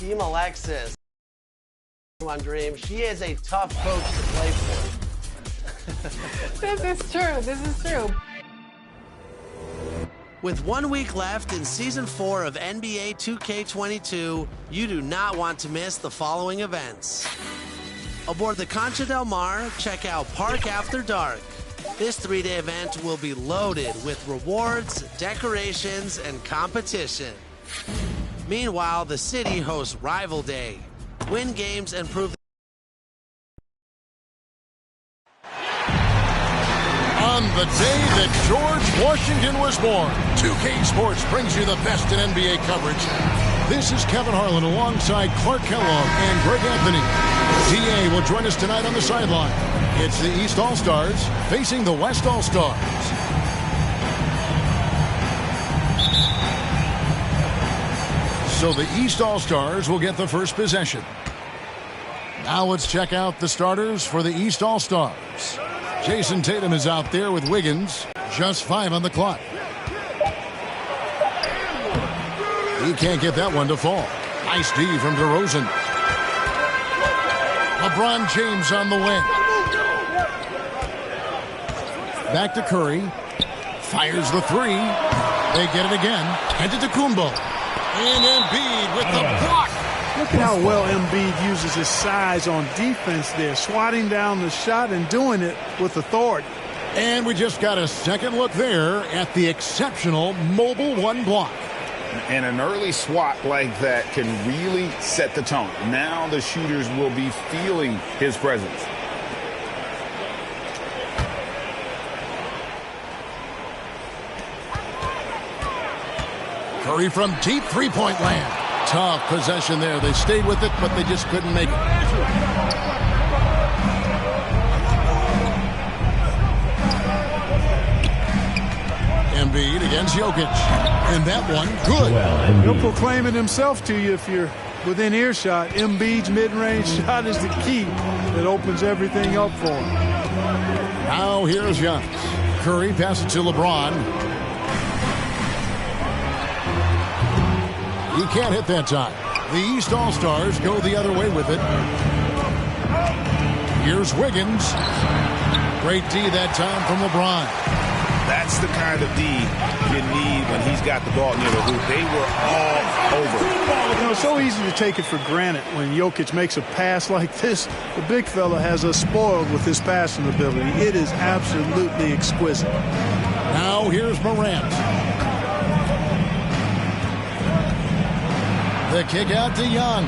Team Alexis. On Dream, she is a tough coach to play for. This is true. This is true. With 1 week left in Season 4 of NBA 2K22, you do not want to miss the following events. Aboard the Concha Del Mar, check out Park After Dark. This 3-day event will be loaded with rewards, decorations, and competition. Meanwhile, the city hosts Rival Day. Win games and prove. On the day that George Washington was born, 2K Sports brings you the best in NBA coverage. This is Kevin Harlan alongside Clark Kellogg and Greg Anthony. DA will join us tonight on the sideline. It's the East All-Stars facing the West All-Stars. So the East All-Stars will get the first possession. Now let's check out the starters for the East All-Stars. Jason Tatum is out there with Wiggins. Just 5 on the clock. He can't get that one to fall. Nice D from DeRozan. LeBron James on the wing. Back to Curry. Fires the 3. They get it again. Antetokounmpo. And Embiid with the block. Look at how well Embiid uses his size on defense there, swatting down the shot and doing it with authority. And we just got a second look there at the exceptional Mobile One block. And an early swat like that can really set the tone. Now the shooters will be feeling his presence. Curry from deep three-point land. Tough possession there. They stayed with it, but they just couldn't make it. Embiid against Jokic. And that one, good. He'll proclaim it himself to you if you're within earshot. Embiid's mid-range shot is the key that opens everything up for him. Now here's Giannis. Curry passes to LeBron. He can't hit that time. The East All-Stars go the other way with it. Here's Wiggins. Great D that time from LeBron. That's the kind of D you need when he's got the ball near the hoop. They were all over. You know, it's so easy to take it for granted when Jokic makes a pass like this. The big fella has us spoiled with his passing ability. It is absolutely exquisite. Now here's Morant. The kick out to Young.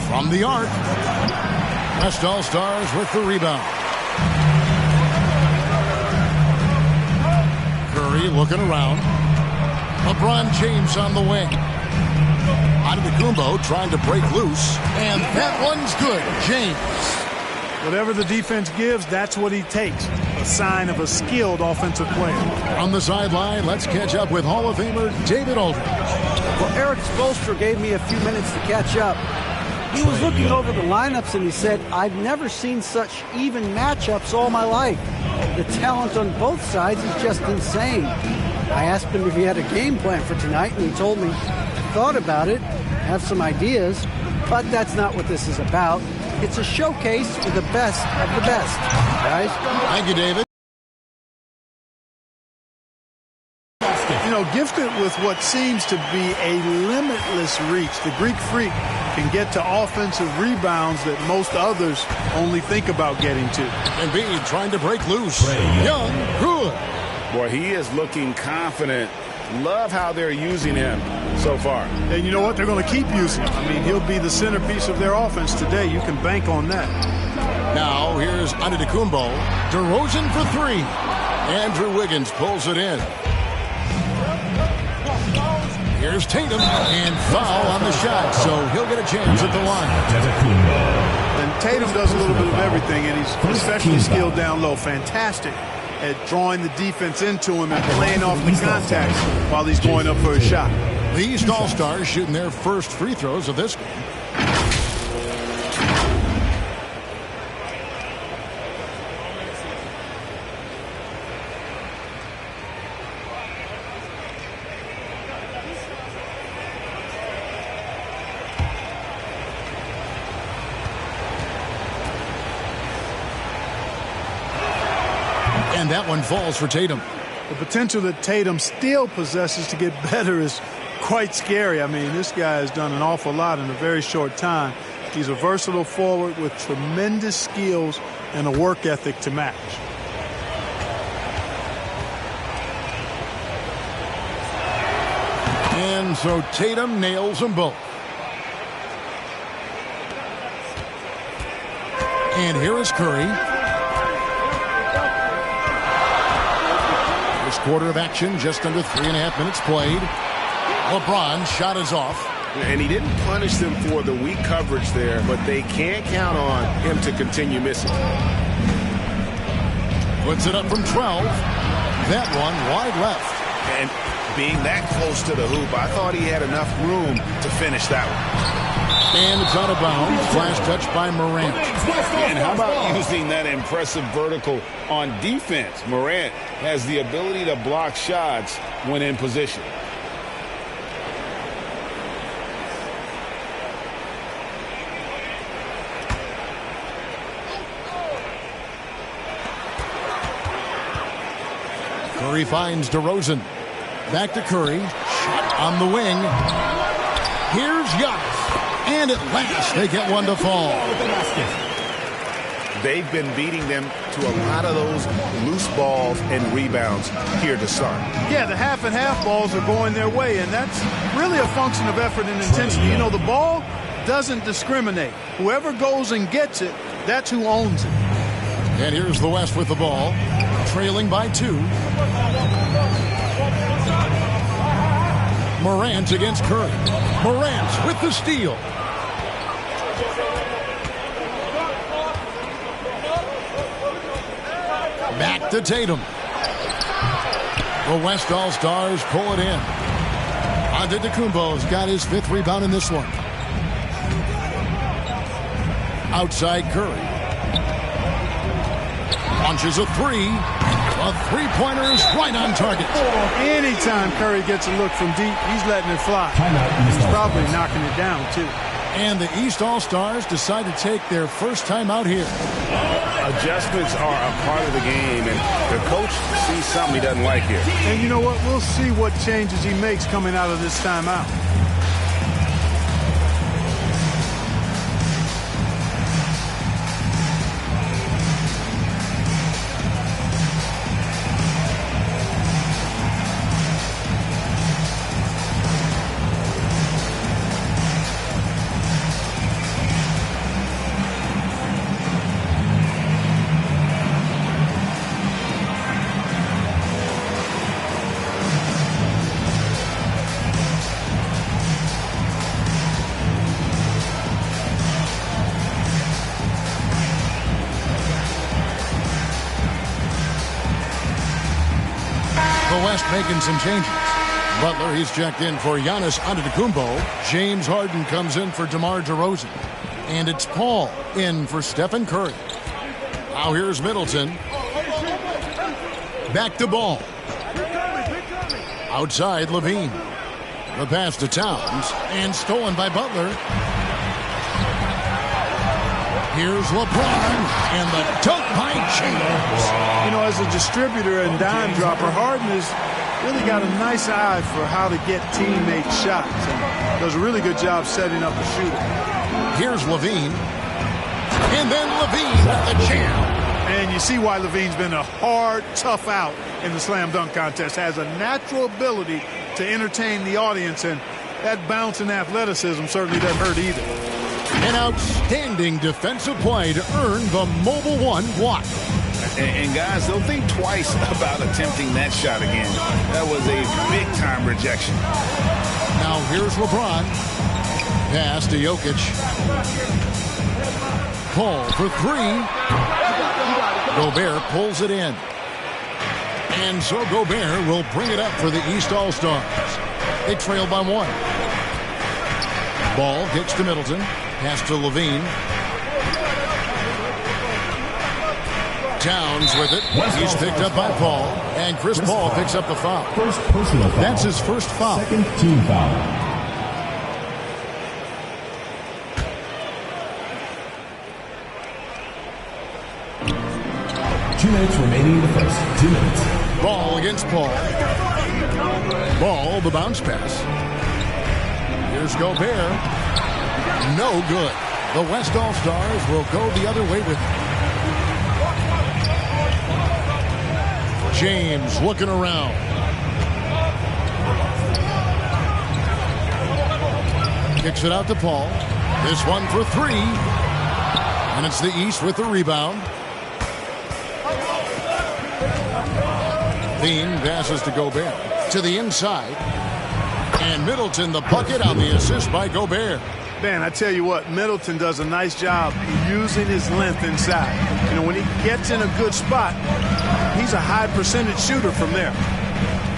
From the arc. West All-Stars with the rebound. Curry looking around. LeBron James on the wing. Antetokounmpo trying to break loose. And that one's good. James. Whatever the defense gives, that's what he takes. A sign of a skilled offensive player. On the sideline, let's catch up with Hall of Famer David Aldridge. Well, Eric Spoelstra gave me a few minutes to catch up. He was looking over the lineups and he said, I've never seen such even matchups all my life. The talent on both sides is just insane. I asked him if he had a game plan for tonight, and he told me, thought about it, have some ideas, but that's not what this is about. It's a showcase for the best of the best, guys. Thank you, David. You know, gifted with what seems to be a limitless reach, the Greek Freak can get to offensive rebounds that most others only think about getting to. Embiid trying to break loose. Young, good. Boy, he is looking confident. Love how they're using him so far. And you know what? They're going to keep using him. I mean, he'll be the centerpiece of their offense today. You can bank on that. Now here's Antetokounmpo. DeRozan for 3. Andrew Wiggins pulls it in. Here's Tatum, and foul on the shot, so he'll get a chance at the line. And Tatum does a little bit of everything, and he's especially skilled down low. Fantastic at drawing the defense into him and playing off the contact while he's going up for a shot. The East All-Stars shooting their first free throws of this game. And that one falls for Tatum. The potential that Tatum still possesses to get better is quite scary. I mean, this guy has done an awful lot in a very short time. He's a versatile forward with tremendous skills and a work ethic to match. And so Tatum nails them both. And here is Curry. First quarter of action, just under 3.5 minutes played. LeBron's shot is off. And he didn't punish them for the weak coverage there, but they can't count on him to continue missing. Puts it up from 12. That one wide left. And being that close to the hoop, I thought he had enough room to finish that one. And it's out of bounds. Flash touch by Morant. And how about using that impressive vertical on defense? Morant has the ability to block shots when in position. Curry finds DeRozan. Back to Curry. Shot on the wing. Here's Giannis. And at last, they get one to fall. They've been beating them to a lot of those loose balls and rebounds here to start. Yeah, the half and half balls are going their way, and that's really a function of effort and intensity. You know, the ball doesn't discriminate. Whoever goes and gets it, that's who owns it. And here's the West with the ball, trailing by 2. Morant against Curry. Morant with the steal. Back to Tatum. The West All-Stars pull it in. Antetokounmpo's got his 5th rebound in this one. Outside Curry. Launches a 3. A three-pointer is right on target. Anytime Curry gets a look from deep, he's letting it fly. He's probably knocking it down, too. And the East All-Stars decide to take their first time out here. Adjustments are a part of the game, and the coach sees something he doesn't like here. And you know what? We'll see what changes he makes coming out of this timeout. West making some changes. Butler, he's checked in for Giannis Antetokounmpo. James Harden comes in for DeMar DeRozan. And it's Paul in for Stephen Curry. Now here's Middleton. Back to Ball. Outside Levine. The pass to Towns. And stolen by Butler. Here's LeBron. And the dunk by James. You know, as a distributor and dime dropper, Harden has really got a nice eye for how to get teammates shots. And does a really good job setting up a shooter. Here's Levine. And then Levine with the jam. And you see why Levine's been a hard, tough out in the slam dunk contest. Has a natural ability to entertain the audience, and that bounce and athleticism certainly doesn't hurt either. An outstanding defensive play to earn the Mobile One block. And guys, don't think twice about attempting that shot again. That was a big-time rejection. Now here's LeBron. Pass to Jokic. Paul for 3. Gobert pulls it in. And so Gobert will bring it up for the East All-Stars. They trail by 1. Ball gets to Middleton. Pass to Levine. Towns with it. He's picked up by Paul. And Chris Paul picks up the foul. First personal foul. That's his first foul. Second team foul. minutes remaining in the first. 2 minutes. Ball against Paul. Ball, the bounce pass. Here's Gobert. No good. The West All-Stars will go the other way with it. James looking around. Kicks it out to Paul. This one for three. And it's the East with the rebound. Bean passes to Gobert. To the inside. And Middleton the bucket on the assist by Gobert. Man, I tell you what, Middleton does a nice job using his length inside. You know, when he gets in a good spot, he's a high percentage shooter from there.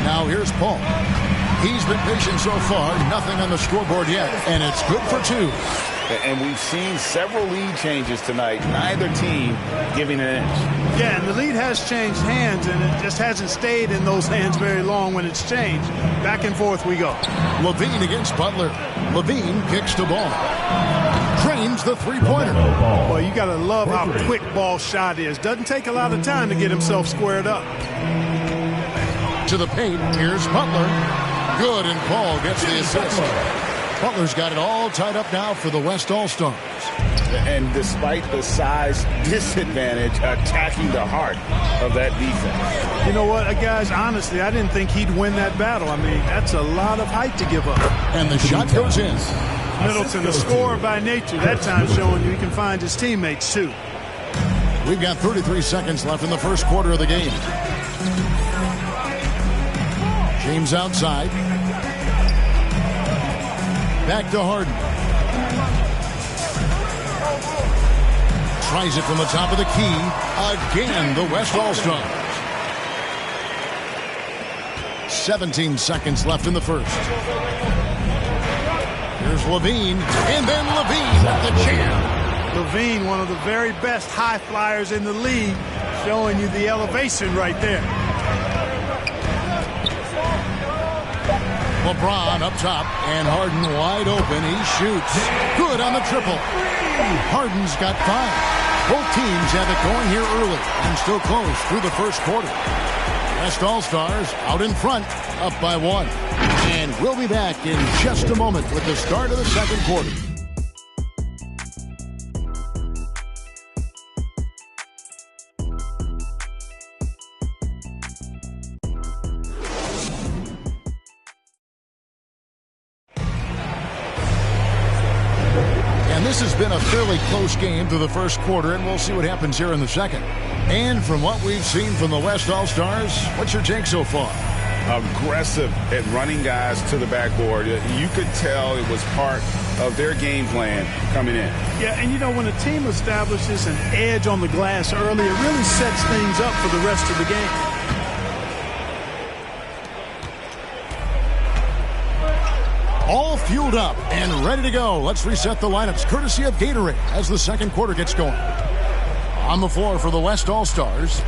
Now here's Paul. He's been patient so far, nothing on the scoreboard yet, and it's good for two. And we've seen several lead changes tonight, neither team giving an inch. Yeah, and the lead has changed hands, and it just hasn't stayed in those hands very long when it's changed. Back and forth we go. Levine against Butler. Levine kicks the ball. Trains the three-pointer. Boy, you got to love how quick ball shot is. Doesn't take a lot of time to get himself squared up. To the paint, here's Butler. Good, and Paul gets the assist. Butler's got it all tied up now for the West All-Stars. And despite the size disadvantage, attacking the heart of that defense. You know what, guys, honestly, I didn't think he'd win that battle. I mean, that's a lot of height to give up. And the shot goes in. Middleton, a scorer by nature, that time showing you he can find his teammates, too. We've got 33 seconds left in the first quarter of the game. James outside. Back to Harden. Tries it from the top of the key. Again, the West All-Stars. 17 seconds left in the first. Here's Levine. And then Levine at the jam. Levine, one of the very best high flyers in the league, showing you the elevation right there. LeBron up top, and Harden wide open. He shoots. Good on the triple. Harden's got 5. Both teams have it going here early and still close through the first quarter. West All-Stars out in front, up by 1. And we'll be back in just a moment with the start of the second quarter. This has been a fairly close game through the first quarter, and we'll see what happens here in the second. And from what we've seen from the West All-Stars, what's your take so far? Aggressive at running guys to the backboard. You could tell it was part of their game plan coming in. Yeah, and you know, when a team establishes an edge on the glass early, it really sets things up for the rest of the game. All fueled up and ready to go. Let's reset the lineups courtesy of Gatorade as the second quarter gets going. On the floor for the West All-Stars,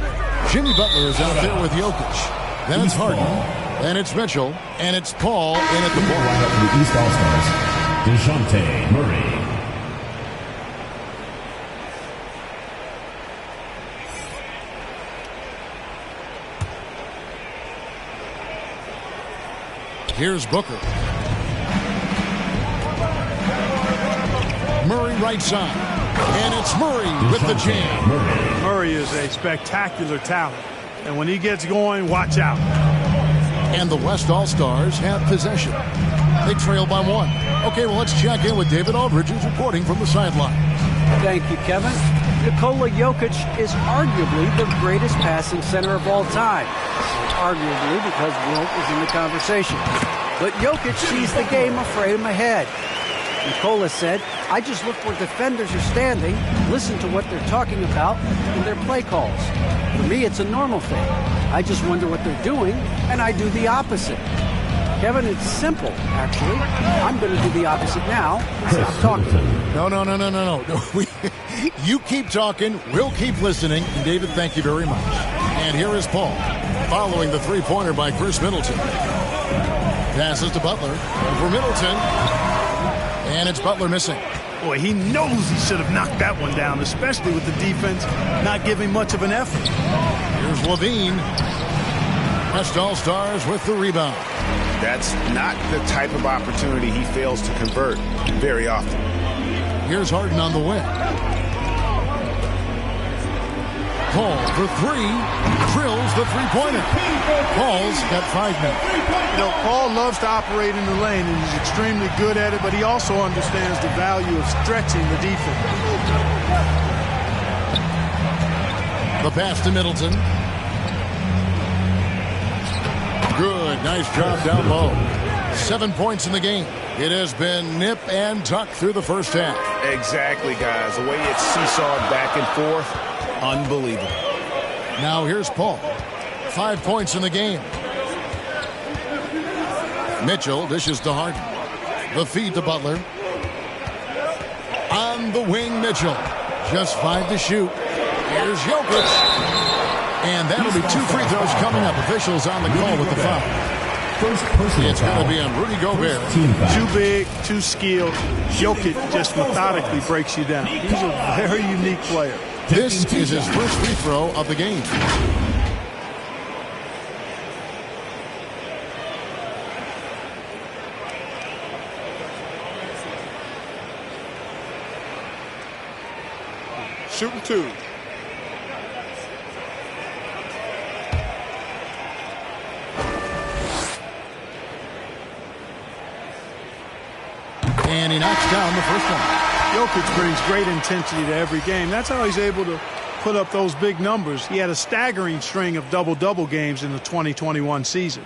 Jimmy Butler is out there with Jokic. Then it's Harden. Then it's Mitchell. And it's Paul in at the point. Lineup for the East All-Stars, DeJounte Murray. Here's Booker. Murray right side. And it's Murray with the jam. Murray is a spectacular talent. And when he gets going, watch out. And the West All-Stars have possession. They trail by 1. Okay, well, let's check in with David Aldridge, who's reporting from the sideline. Thank you, Kevin. Nikola Jokic is arguably the greatest passing center of all time. Arguably because Wilt is in the conversation. But Jokic sees the game a frame ahead. Nikola said, I just look where defenders are standing, listen to what they're talking about in their play calls. For me, it's a normal thing. I just wonder what they're doing, and I do the opposite. Kevin, it's simple, actually. I'm going to do the opposite now and stop talking. No. You keep talking, we'll keep listening. And David, thank you very much. And here is Paul, following the three-pointer by Chris Middleton. Passes to Butler. For Middleton. And it's Butler missing. Boy, he knows he should have knocked that one down, especially with the defense not giving much of an effort. Here's Levine. West All-Stars with the rebound. That's not the type of opportunity he fails to convert very often. Here's Harden on the wing. Paul for three. Drills the three-pointer. Paul's got 5 minutes. You know, Paul loves to operate in the lane, and he's extremely good at it, but he also understands the value of stretching the defense. The pass to Middleton. Good, nice job down low. 7 points in the game. It has been nip and tuck through the first half. Exactly, guys. The way it's seesawed back and forth, unbelievable. Now here's Paul. 5 points in the game. Mitchell dishes to Harden. The feed to Butler. On the wing, Mitchell. Just 5 to shoot. Here's Jokic. And that'll be 2 free throws coming up. Officials on the call with the foul. It's going to be on Rudy Gobert. Too big, too skilled. Jokic just methodically breaks you down. He's a very unique player. This is his first free throw of the game. Shooting 2. And he knocks down the first one. Jokic brings great intensity to every game. That's how he's able to put up those big numbers. He had a staggering string of double-double games in the 2021 season.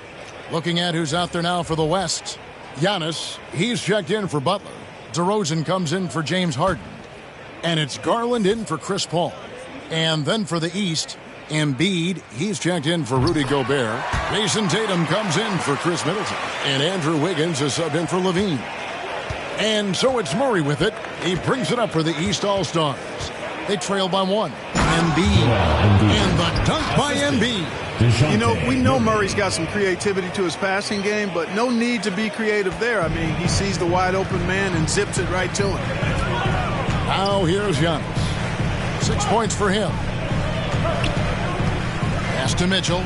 Looking at who's out there now for the West. Giannis, he's checked in for Butler. DeRozan comes in for James Harden. And it's Garland in for Chris Paul. And then for the East, Embiid, he's checked in for Rudy Gobert. Jason Tatum comes in for Chris Middleton. And Andrew Wiggins is subbed in for Levine. And so it's Murray with it. He brings it up for the East All-Stars. They trail by 1. Embiid. And the dunk by Embiid. You know, we know Murray's got some creativity to his passing game, but no need to be creative there. I mean, he sees the wide open man and zips it right to him. Now here's Giannis. 6 points for him. Pass to Mitchell.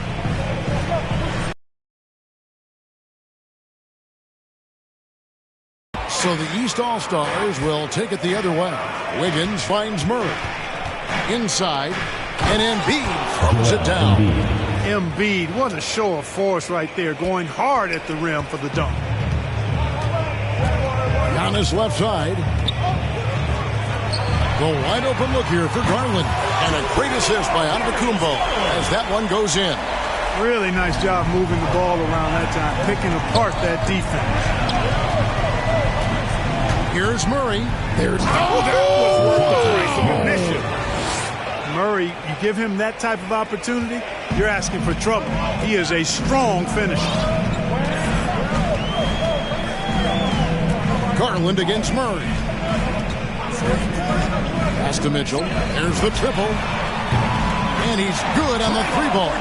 So the East All-Stars will take it the other way. Wiggins finds Murray. Inside. And Embiid throws it down. Embiid, what a show of force right there, going hard at the rim for the dunk. Giannis left side. The wide open look here for Garland. And a great assist by Antetokounmpo as that one goes in. Really nice job moving the ball around that time, picking apart that defense. Here's Murray. There's Murray, you give him that type of opportunity, you're asking for trouble. He is a strong finisher. Garland against Murray. Pass to Mitchell. There's the triple. And he's good on the 3-ball.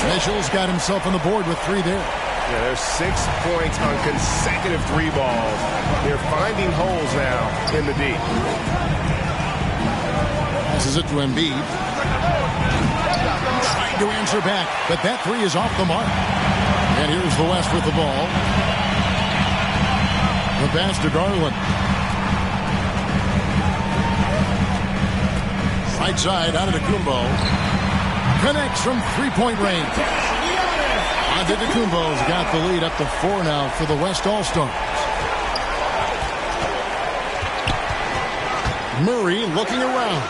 Mitchell's got himself on the board with 3 there. Yeah, there's 6 points on consecutive 3 balls. They're finding holes now in the D. Passes it to Embiid. Trying to answer back, but that 3 is off the mark. And here's the West with the ball. The pass to Garland. Right side, Antetokounmpo. Connects from 3-point range. Antetokounmpo's got the lead up to 4 now for the West All-Stars. Murray looking around.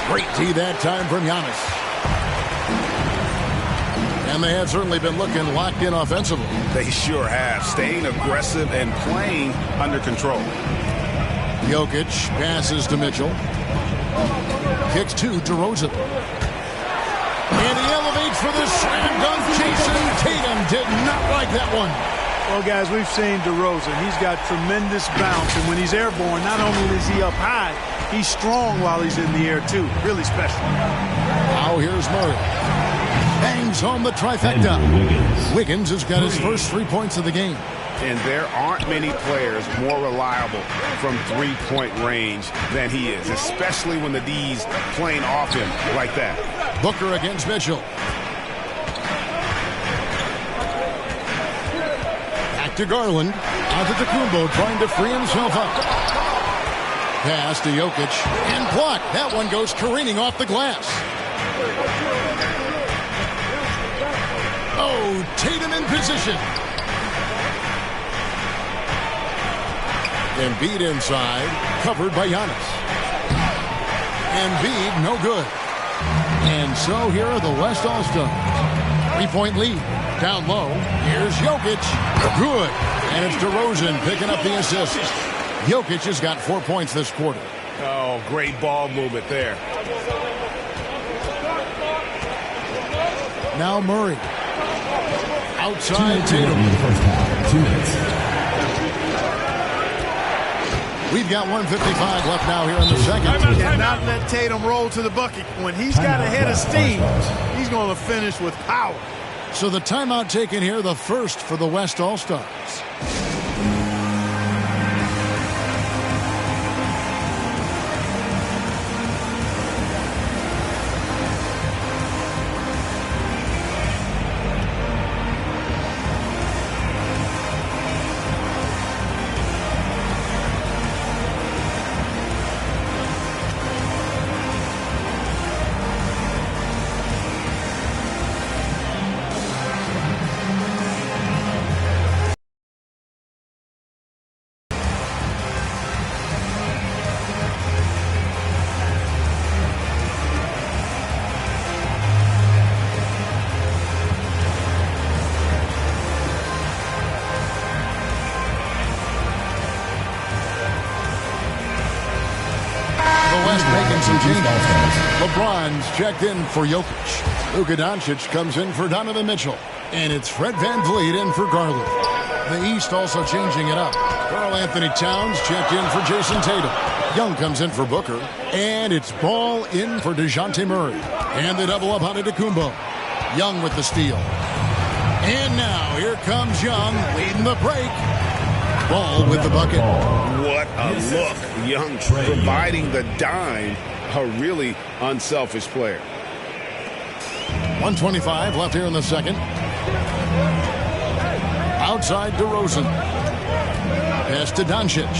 Great D that time from Giannis. And they have certainly been looking locked in offensively. They sure have, staying aggressive and playing under control. Jokic passes to Mitchell. Kicks to DeRozan. And he elevates for the slam dunk. Jason Tatum did not like that one. Well, guys, we've seen DeRozan. He's got tremendous bounce, and when he's airborne, not only is he up high, he's strong while he's in the air, too. Really special. Now here's Murray. Bangs home the trifecta. Wiggins has got his first 3 points of the game. and there aren't many players more reliable from three-point range than he is, especially when the D's playing off him like that. Booker against Mitchell. Back to Garland. Antetokounmpo trying to free himself up. Pass to Jokic and blocked. That one goes careening off the glass. Oh, Tatum in position. Embiid inside, covered by Giannis. Embiid, no good. And so here are the West All-Stars. 3-point lead. Down low. Here's Jokic. Good. And it's DeRozan picking up the assist. Jokic has got 4 points this quarter. Oh, great ball movement there. Now Murray. Outside Tatum. In the first half. 2 minutes. We've got 1:55 left now here in the second. You cannot let Tatum roll to the bucket. When he's got a head of steam, he's going to finish with power. So the timeout taken here, the first for the West All-Stars. LeBron's checked in for Jokic. Luka Doncic comes in for Donovan Mitchell. And it's Fred VanVleet in for Garland. The East also changing it up. Karl-Anthony Towns checked in for Jason Tatum. Young comes in for Booker. And it's Ball in for DeJounte Murray. And they double up on Antetokounmpo. Young with the steal. And now here comes Young leading the break. Ball with the bucket. What a look. Young providing the dime. A really unselfish player. 1:25 left here in the second. Outside DeRozan. Pass to Doncic.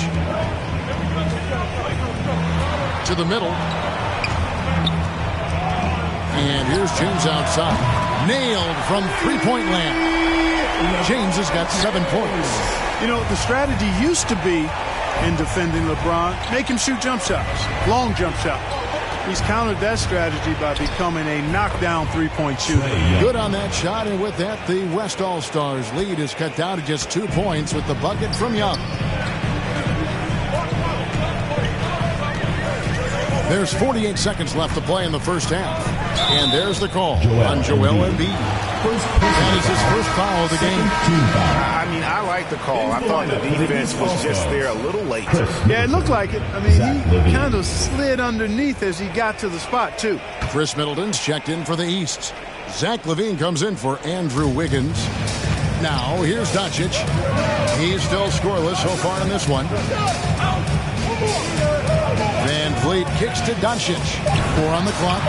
To the middle. And here's James outside. Nailed from three-point land. James has got 7 points. You know, the strategy used to be in defending LeBron, make him shoot jump shots, long jump shots. He's countered that strategy by becoming a knockdown three-point shooter. Good on that shot, and with that, the West All-Stars lead is cut down to just 2 points with the bucket from Young. There's 48 seconds left to play in the first half. And there's the call on Joel Embiid. That is his first foul of the game. I mean, I like the call. I thought the defense was just there a little late. Yeah, it looked like it. I mean, he kind of slid underneath as he got to the spot, too. Chris Middleton's checked in for the East. Zach LaVine comes in for Andrew Wiggins. Now, here's Doncic. He's still scoreless so far in this one. VanVleet kicks to Doncic. 4 on the clock.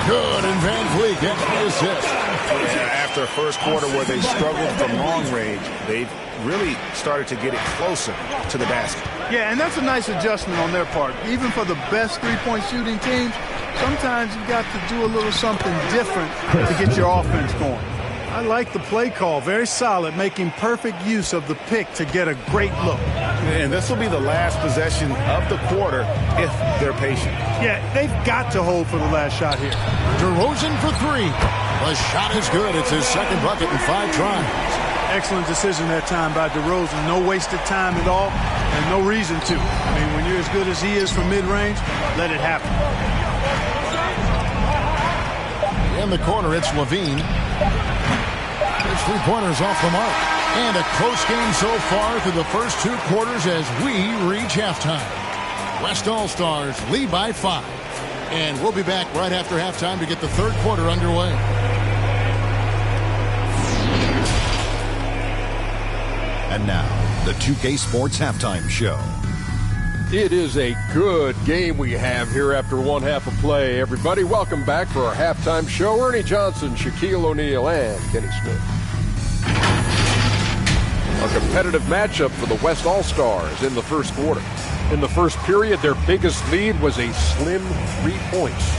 Good, and VanVleet gets the assist. Yeah, after a first quarter where they struggled from long range, they really started to get it closer to the basket. Yeah, and that's a nice adjustment on their part. Even for the best three-point shooting teams, sometimes you got to do a little something different to get your offense going. I like the play call. Very solid, making perfect use of the pick to get a great look. And this will be the last possession of the quarter if they're patient. Yeah, they've got to hold for the last shot here. DeRozan for 3. The shot is good. It's his second bucket in 5 tries. Excellent decision that time by DeRozan. No wasted time at all, and no reason to. I mean, when you're as good as he is from mid-range, let it happen. In the corner, it's LaVine. His three-pointers off the mark. And a close game so far through the first 2 quarters as we reach halftime. West All-Stars lead by 5. And we'll be back right after halftime to get the third quarter underway. And now, the 2K Sports Halftime Show. It is a good game we have here after one half of play. Everybody, welcome back for our halftime show. Ernie Johnson, Shaquille O'Neal, and Kenny Smith. A competitive matchup for the West All-Stars in the first quarter. In the first period, their biggest lead was a slim 3 points.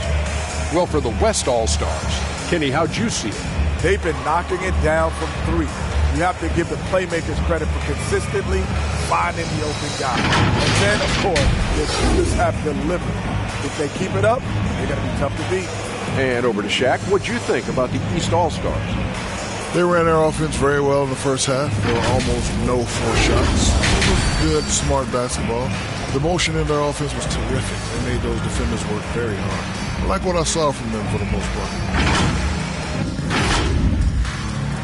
Well, for the West All-Stars, Kenny, how'd you see it? They've been knocking it down from three. You have to give the playmakers credit for consistently finding the open guy. And then, of course, the shooters have delivered. If they keep it up, they're going to be tough to beat. And over to Shaq. What'd you think about the East All-Stars? They ran their offense very well in the first half. There were almost no forced shots. It was good, smart basketball. The motion in their offense was terrific. They made those defenders work very hard. I like what I saw from them for the most part.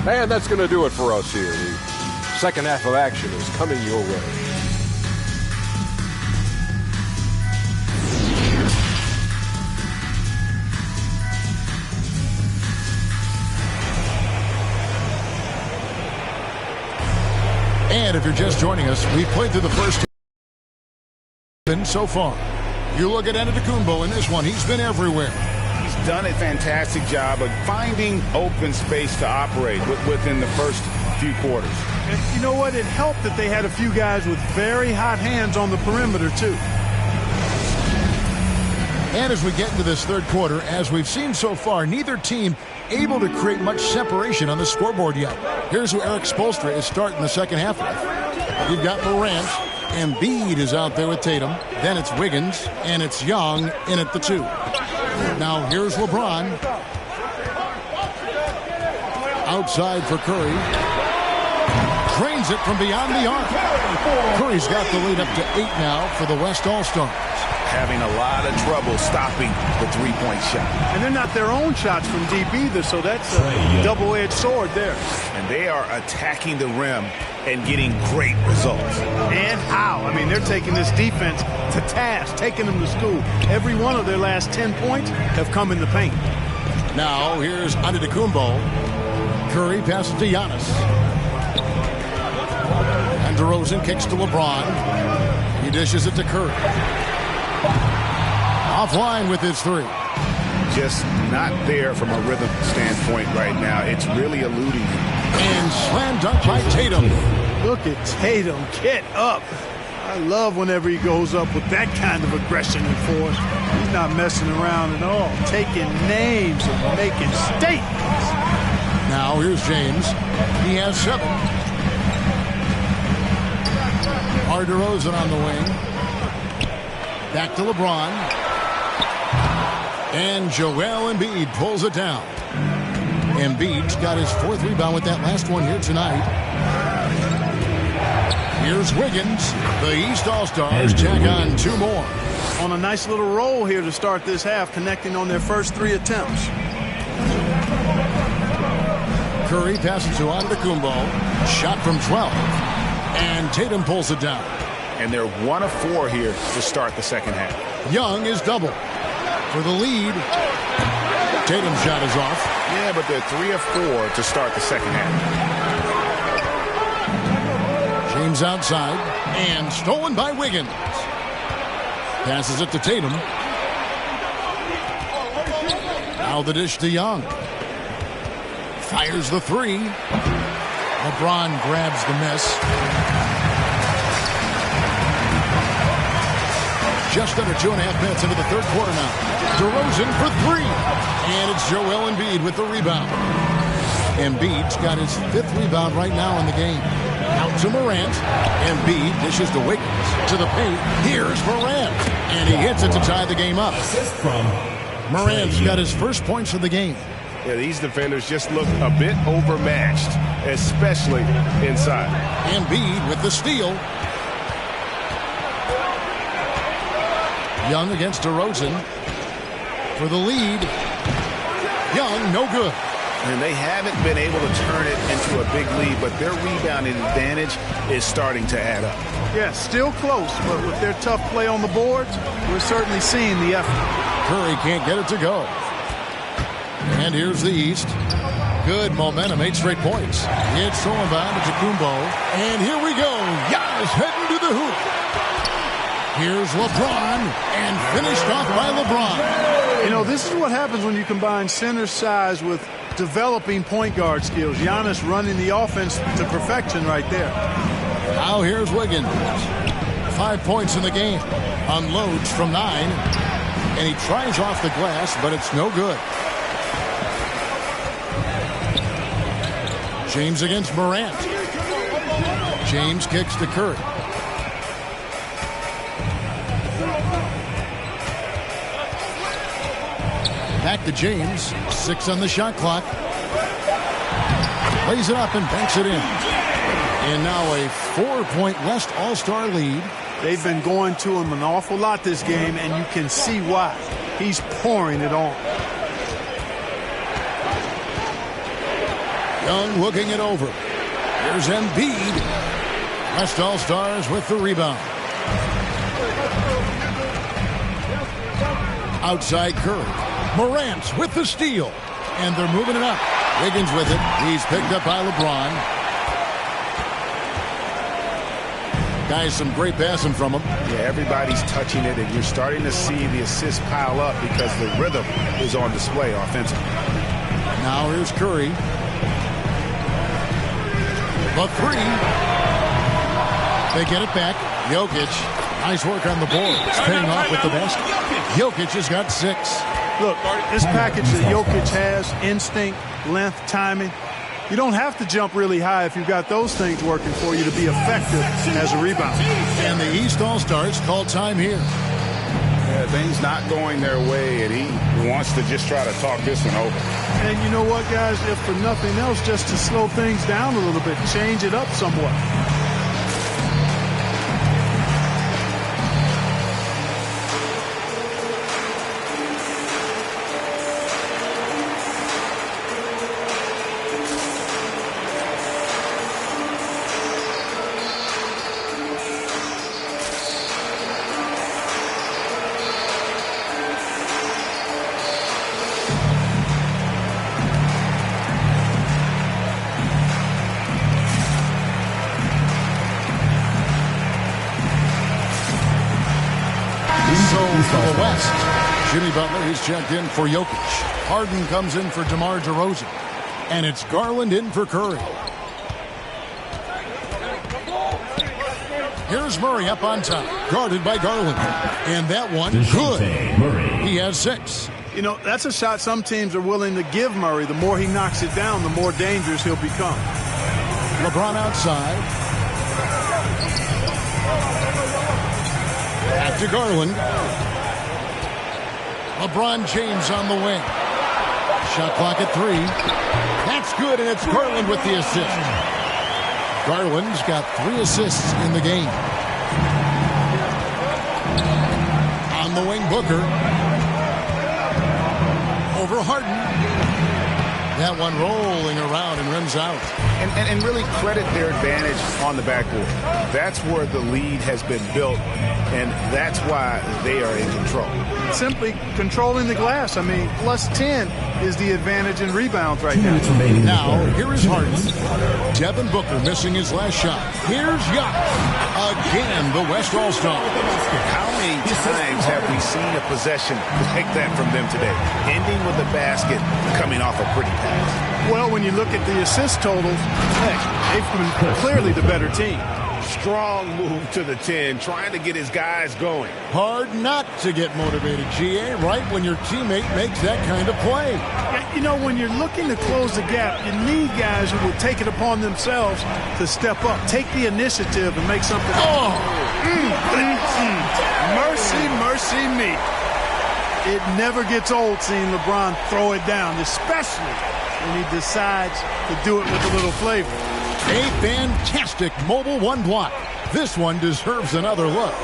And that's going to do it for us here. The second half of action is coming your way. And if you're just joining us, we've played through the first two so far. You look at Antetokounmpo in this one. He's been everywhere. He's done a fantastic job of finding open space to operate within the first few quarters. And you know what? It helped that they had a few guys with very hot hands on the perimeter, too. And as we get into this third quarter, as we've seen so far, neither team able to create much separation on the scoreboard yet. Here's who Eric Spoelstra is starting the second half with. You've got Morant. Embiid is out there with Tatum. Then it's Wiggins, and it's Young in at the 2. Now here's LeBron. Outside for Curry. Drains it from beyond the arc. Curry's got the lead up to 8 now for the West All-Stars. Having a lot of trouble stopping the three-point shot. And they're not their own shots from deep either, so that's a double-edged sword there. And they are attacking the rim and getting great results. And how? I mean, they're taking this defense to task, taking them to school. Every one of their last 10 points have come in the paint. Now here's Antetokounmpo. Curry passes to Giannis. And DeRozan kicks to LeBron. He dishes it to Curry. Offline with his 3. Just not there from a rhythm standpoint right now. It's really eluding him. And slam dunk by Tatum. Look at Tatum. Get up. I love whenever he goes up with that kind of aggression and force. He's not messing around at all. Taking names and making statements. Now here's James. He has 7. DeRozan on the wing. Back to LeBron. And Joel Embiid pulls it down. Embiid's got his 4th rebound with that last one here tonight. Here's Wiggins. The East All-Stars tack on 2 more. On a nice little roll here to start this half, connecting on their first 3 attempts. Curry passes to Antetokounmpo. Shot from 12. And Tatum pulls it down. And they're 1 of 4 here to start the second half. Young is double for the lead. Tatum's shot is off. Yeah, but they're 3 of 4 to start the second half. James outside and stolen by Wiggins. Passes it to Tatum. Now the dish to Young. Fires the 3. LeBron grabs the miss. Just under 2.5 minutes into the third quarter now. DeRozan for 3. And it's Joel Embiid with the rebound. Embiid's got his 5th rebound right now in the game. Out to Morant. Embiid dishes to Wiggins. To the paint. Here's Morant. And he hits it to tie the game up. Morant's got his first points of the game. Yeah, these defenders just look a bit overmatched, especially inside. Embiid with the steal. Young against DeRozan for the lead. Young, no good. And they haven't been able to turn it into a big lead, but their rebounding advantage is starting to add up. Yeah, still close, but with their tough play on the boards, we're certainly seeing the effort. Curry can't get it to go. And here's the East. Good momentum, 8 straight points. It's throwing by to Kumbo. And here we go. Giannis heading to the hoop. Here's LeBron, and finished off by LeBron. You know, this is what happens when you combine center size with developing point guard skills. Giannis running the offense to perfection right there. Now here's Wiggins. 5 points in the game. Unloads from 9. And he tries off the glass, but it's no good. James against Morant. James kicks to Curry. Back to James. 6 on the shot clock. Lays it up and banks it in. And now a 4-point West All-Star lead. They've been going to him an awful lot this game, and you can see why. He's pouring it on. Young looking it over. Here's Embiid. West All-Stars with the rebound. Outside Curry. Morant with the steal. And they're moving it up. Wiggins with it. He's picked up by LeBron. Guys, some great passing from him. Yeah, everybody's touching it, and you're starting to see the assists pile up because the rhythm is on display offensively. Now here's Curry. The 3. They get it back. Jokic. Nice work on the board. It's paying off with the basket. Jokic has got 6. Look, this package that Jokic has, instinct, length, timing, you don't have to jump really high if you've got those things working for you to be effective as a rebound. And the East All-Stars call time here. Yeah, things not going their way, and he wants to just try to talk this one over. And you know what, guys? If for nothing else, just to slow things down a little bit, change it up somewhat. For the West, Jimmy Butler, he's checked in for Jokic. Harden comes in for DeMar DeRozan. And it's Garland in for Curry. Here's Murray up on top, guarded by Garland. And that one, good. He has 6. You know, that's a shot some teams are willing to give Murray. The more he knocks it down, the more dangerous he'll become. LeBron outside. Back to Garland. LeBron James on the wing. Shot clock at 3. That's good, and it's Garland with the assist. Garland's got 3 assists in the game. On the wing, Booker. Over Harden. That one rolling around and rims out. And really credit their advantage on the backboard. That's where the lead has been built, and that's why they are in control. Simply controlling the glass. I mean, plus 10 is the advantage in rebounds right now. Now, here is Harden. Devin Booker missing his last shot. Here's Young. Again, the West All-Star. How many times have we seen a possession like that from them today? Ending with a basket, coming off a pretty pass. Well, when you look at the assist totals, heck, they've been clearly the better team. Strong move to the 10, trying to get his guys going. Hard not to get motivated, GA, right when your teammate makes that kind of play. You know, when you're looking to close the gap, you need guys who will take it upon themselves to step up, take the initiative and make something. Mercy, mercy me. It never gets old seeing LeBron throw it down, especially when he decides to do it with a little flavor. A fantastic mobile 1 block. This one deserves another look.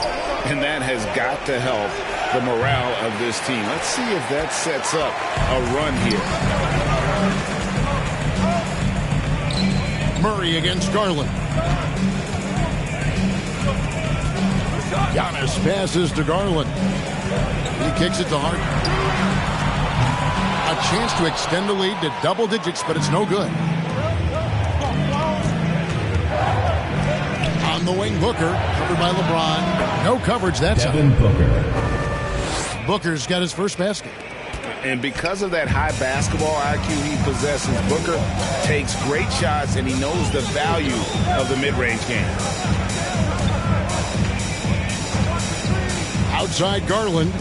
And that has got to help the morale of this team. Let's see if that sets up a run here. Murray against Garland. Giannis passes to Garland. He kicks it to Harden. A chance to extend the lead to double digits, but it's no good. On the wing, Booker, covered by LeBron. No coverage that time. Booker's got his first basket. And because of that high basketball IQ he possesses, Booker takes great shots, and he knows the value of the mid-range game. Outside Garland.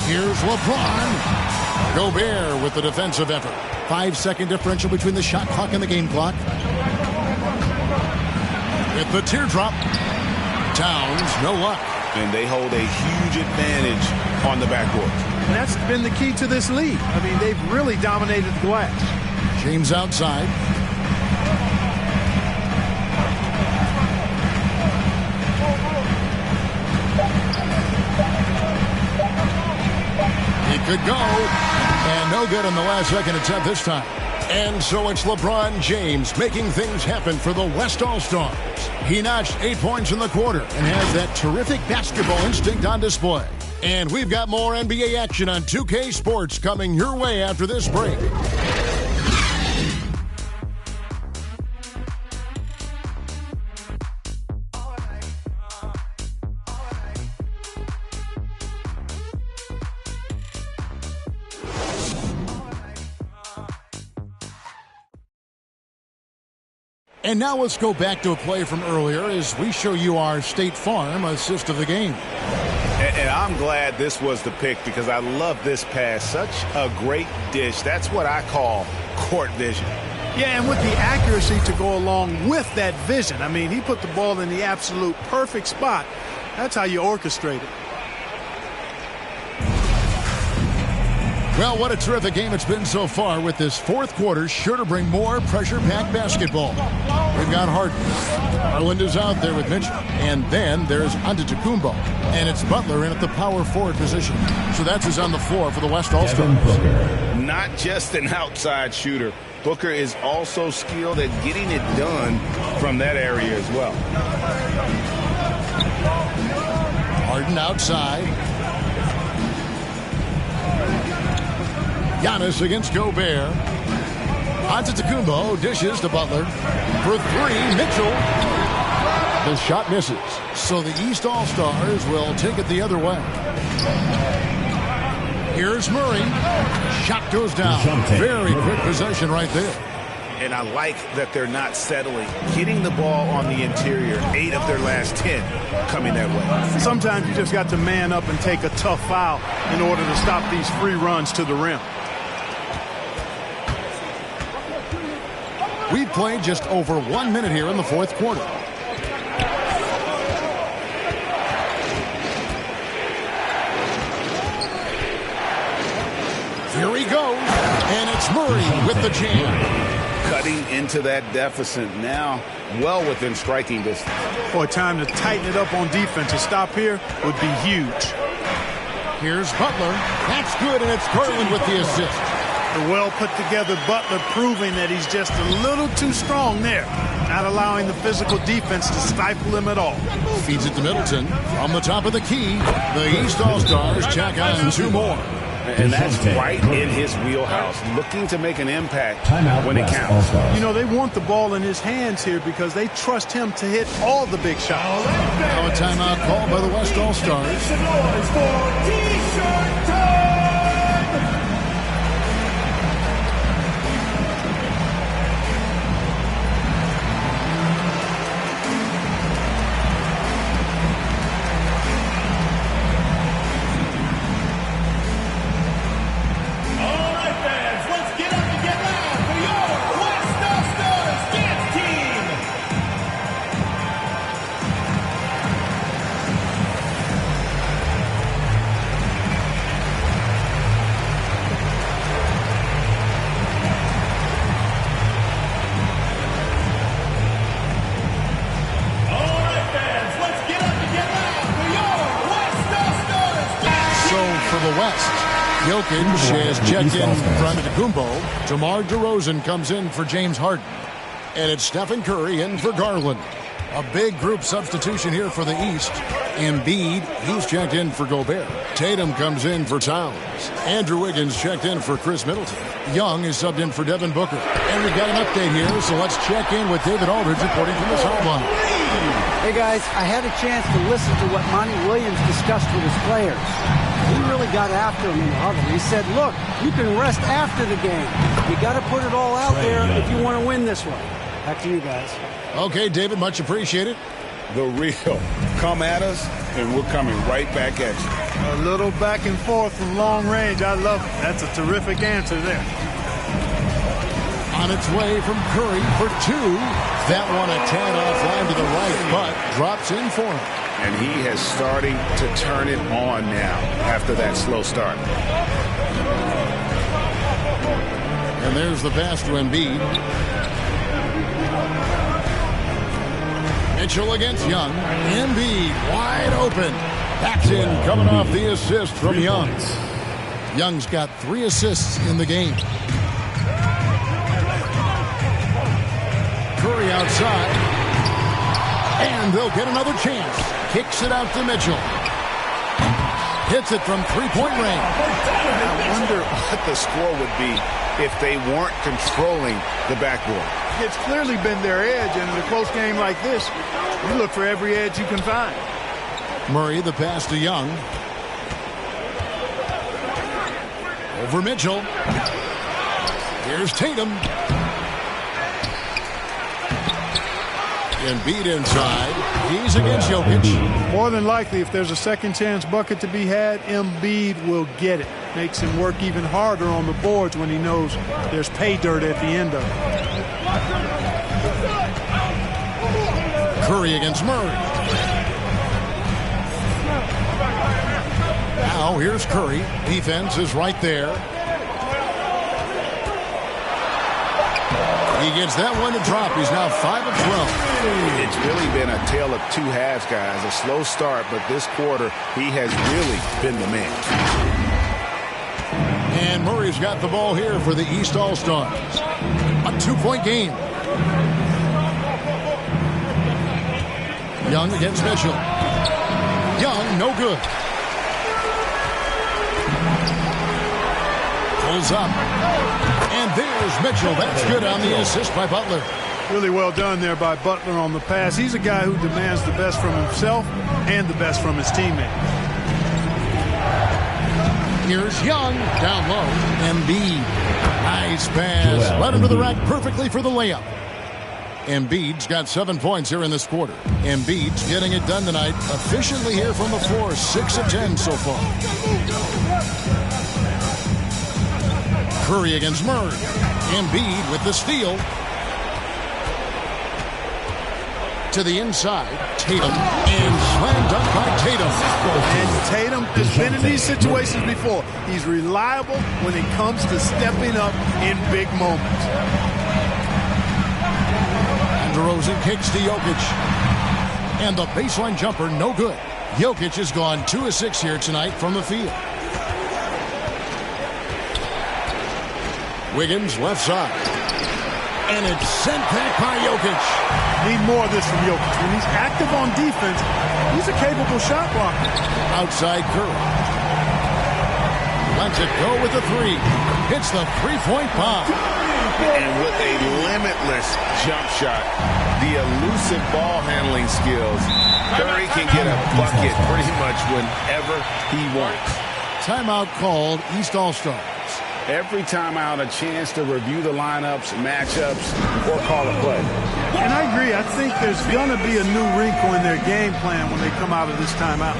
Here's LeBron. Gobert with the defensive effort. 5-second differential between the shot clock and the game clock. With the teardrop. Towns, no luck. And they hold a huge advantage on the backcourt. And that's been the key to this league. I mean, they've really dominated the glass. James outside. He could go. And no good on the last second attempt this time. And so it's LeBron James making things happen for the West All-Stars. He notched 8 points in the quarter and has that terrific basketball instinct on display. And we've got more NBA action on 2K Sports coming your way after this break. And now let's go back to a play from earlier as we show you our State Farm assist of the game. And I'm glad this was the pick because I love this pass. Such a great dish. That's what I call court vision. Yeah, and with the accuracy to go along with that vision. I mean, he put the ball in the absolute perfect spot. That's how you orchestrate it. Well, what a terrific game it's been so far with this fourth quarter. Sure to bring more pressure-packed basketball. We've got Harden. Garland is out there with Mitchell. And then there's Antetokounmpo. And it's Butler in at the power forward position. So that's who's on the floor for the West All-Stars. Not just an outside shooter. Booker is also skilled at getting it done from that area as well. Harden outside. Giannis against Gobert. Antetokounmpo dishes to Butler. For three, Mitchell. The shot misses. So the East All-Stars will take it the other way. Here's Murray. Shot goes down. Very quick possession right there. And I like that they're not settling. Getting the ball on the interior, 8 of their last 10 coming that way. Sometimes you just got to man up and take a tough foul in order to stop these free runs to the rim. We've played just over 1 minute here in the fourth quarter. Here he goes, and it's Murray with the jam. Cutting into that deficit now, well within striking distance. Boy, time to tighten it up on defense. A stop here would be huge. Here's Butler. That's good, and it's Garland with the assist. The well-put-together Butler proving that he's just a little too strong there, not allowing the physical defense to stifle him at all. Feeds it to Middleton from the top of the key. The East All-Stars check on 2 more. And that's right in his wheelhouse, looking to make an impact when it counts. You know, they want the ball in his hands here because they trust him to hit all the big shots. Now a timeout called by the West All-Stars. Jokic has checked in for Antetokounmpo. DeMar DeRozan comes in for James Harden. And it's Stephen Curry in for Garland. A big group substitution here for the East. Embiid, he's checked in for Gobert. Tatum comes in for Towns. Andrew Wiggins checked in for Chris Middleton. Young is subbed in for Devin Booker. And we've got an update here, so let's check in with David Aldridge reporting from the sideline. Hey guys, I had a chance to listen to what Monty Williams discussed with his players. He really got after him in the huddle. He said, look, you can rest after the game. You got to put it all out there if you want to win this one. Back to you guys. Okay, David, much appreciated. The real. Come at us, and we're coming right back at you. A little back and forth from long range. I love it. That's a terrific answer there. On its way from Curry for two. That one a tad offline to the right, but drops in for him. And he has starting to turn it on now after that slow start. And there's the pass to Embiid. Mitchell against Young. Embiid wide open. Backs in, coming off the assist from Young. Young's got 3 assists in the game. Curry outside. And they'll get another chance. Kicks it out to Mitchell. Hits it from three-point range. I wonder what the score would be if they weren't controlling the backboard. It's clearly been their edge, and in a close game like this, you look for every edge you can find. Murray, the pass to Young. Over Mitchell. Here's Tatum. Embiid inside. He's against Jokic. More than likely, if there's a second chance bucket to be had, Embiid will get it. Makes him work even harder on the boards when he knows there's pay dirt at the end of it. Curry against Murray. Now here's Curry. Defense is right there. He gets that one to drop. He's now 5 of 12. It's really been a tale of two halves, guys. A slow start, but this quarter, he has really been the man. And Murray's got the ball here for the East All-Stars. A 2-point game. Young against Mitchell. Young, no good. Pulls up. And there's Mitchell. That's good on the assist by Butler. Really well done there by Butler on the pass. He's a guy who demands the best from himself and the best from his teammates. Here's Young down low. Embiid. Nice pass. Right under the rack perfectly for the layup. Embiid's got 7 points here in this quarter. Embiid's getting it done tonight efficiently here from the floor. 6 of 10 so far. Curry against Murray. Embiid with the steal. To the inside. Tatum. And slam dunk by Tatum. And Tatum has been in these situations before. He's reliable when it comes to stepping up in big moments. DeRozan kicks to Jokic. And the baseline jumper, no good. Jokic has gone 2 of 6 here tonight from the field. Wiggins left side. And it's sent back by Jokic. Need more of this from Jokic. When he's active on defense, he's a capable shot blocker. Outside Curry. Lets it go with the 3. Hits the 3-point bomb. And with a limitless jump shot, the elusive ball handling skills, Curry can get a bucket pretty much whenever he wants. Timeout called, East All-Stars. Every timeout, a chance to review the lineups, matchups, or call a play. And I agree. I think there's going to be a new wrinkle in their game plan when they come out of this timeout.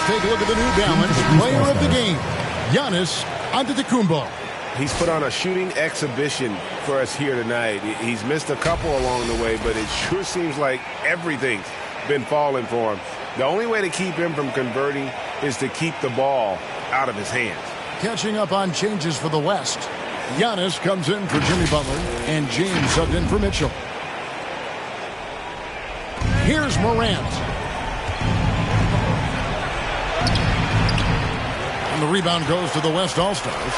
take a look at the New Balance player of the game, Giannis Antetokounmpo. He's put on a shooting exhibition for us here tonight. He's missed a couple along the way, but it sure seems like everything's been falling for him. The only way to keep him from converting is to keep the ball out of his hands. Catching up on changes for the West. Giannis comes in for Jimmy Butler, and James subbed in for Mitchell. Here's Morant. And the rebound goes to the West All-Stars.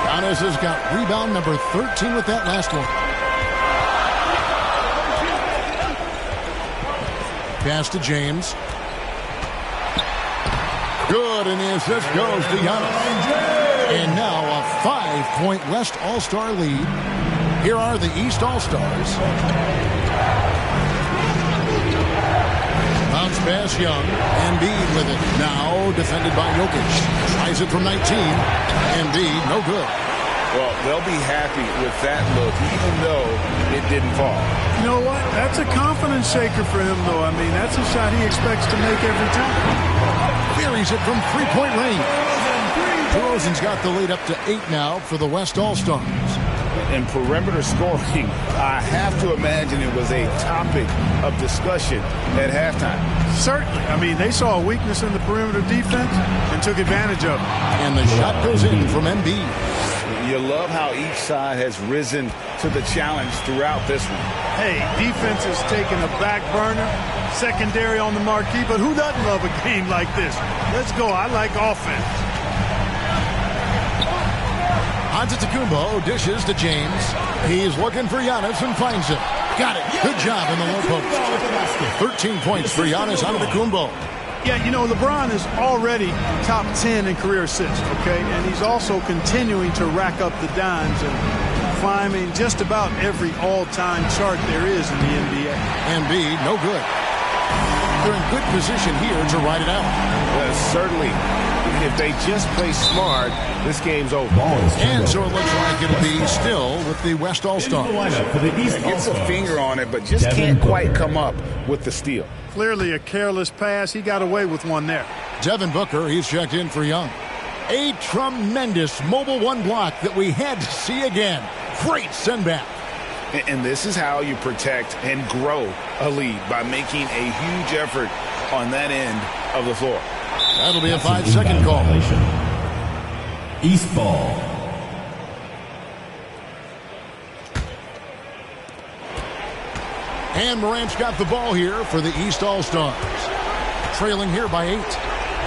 Giannis has got rebound number 13 with that last one. Pass to James. Good, and the assist goes to Giannis. And now a 5-point West All-Star lead. Here are the East All-Stars. Bounce pass Young. Embiid with it. Now defended by Jokic. Tries it from 19. Embiid, no good. Well, they'll be happy with that look, even though it didn't fall. You know what? That's a confidence shaker for him, though. I mean, that's a shot he expects to make every time. Buries it from three-point range. DeRozan's got the lead up to 8 now for the West All-Stars. And perimeter scoring, I have to imagine it was a topic of discussion at halftime. Certainly. I mean, they saw a weakness in the perimeter defense and took advantage of it. And the shot goes in from Embiid. You love how each side has risen to the challenge throughout this one. Hey, defense has taken a back burner, secondary on the marquee, but who doesn't love a game like this? Let's go. I like offense. Antetokounmpo dishes to James. He's looking for Giannis and finds him. Got it. Good job in the low post. 13 points for Giannis Antetokounmpo. Yeah, you know, LeBron is already top 10 in career assists, okay? And he's also continuing to rack up the dimes and climbing just about every all-time chart there is in the NBA. Embiid, no good. They're in good position here to ride it out. Well, certainly. If they just play smart, this game's over. And so it looks like it'll be still with the West All-Stars. Gets a finger on it, but just can't quite come up with the steal. Clearly a careless pass. He got away with one there. Devin Booker, he's checked in for Young. A tremendous mobile one block that we had to see again. Great send back. And this is how you protect and grow a lead, by making a huge effort on that end of the floor. That'll be a 5-second call. East ball. And Morant's got the ball here for the East All-Stars. Trailing here by 8.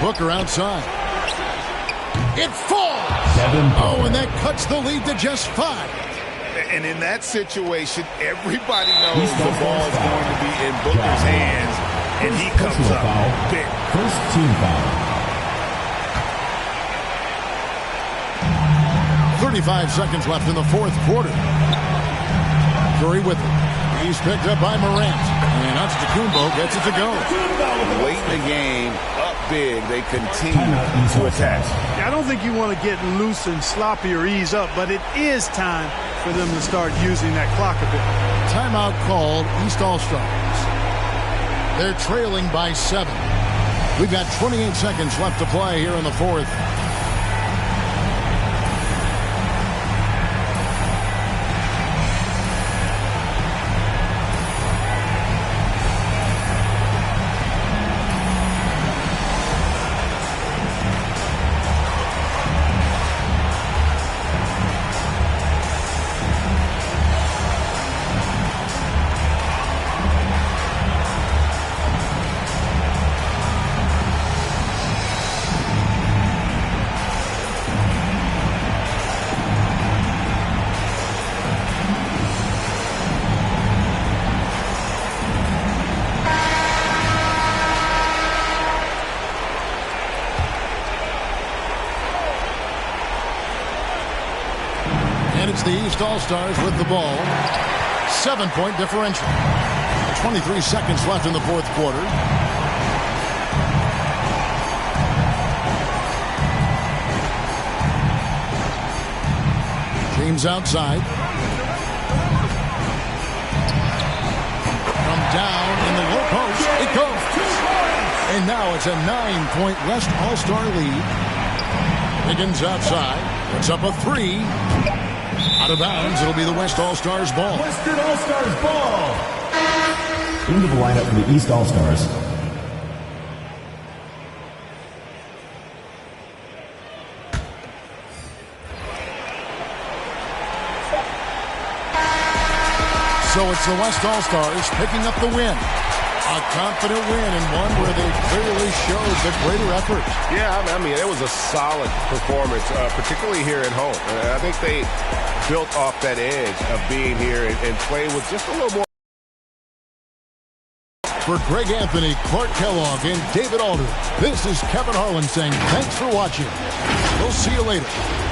Booker outside. It falls! Oh, and that cuts the lead to just 5. And in that situation, everybody knows the ball is going to be in Booker's hands, and he comes up big. First team foul. 35 seconds left in the fourth quarter. Curry with it. He's picked up by Morant. And Antetokounmpo gets it to go. Late in the game, up big, they continue to attack. I don't think you want to get loose and sloppy or ease up, but it is time for them to start using that clock a bit. Timeout called, East All-Stars. They're trailing by 7. We've got 28 seconds left to play here in the fourth. It's the East All-Stars with the ball. 7-point differential. 23 seconds left in the fourth quarter. James outside. From down in the low post, it goes. And And now it's a 9-point West All-Star lead. Higgins outside. Puts up a three. Out of bounds. It'll be the West All-Stars ball. Western All-Stars ball. Into the lineup for the East All-Stars. So it's the West All-Stars picking up the win. A confident win and one where they clearly showed the greater effort. Yeah, I mean, it was a solid performance, particularly here at home. I think they built off that edge of being here and played with just a little more. For Greg Anthony, Clark Kellogg, and David Aldridge, this is Kevin Harlan saying thanks for watching. We'll see you later.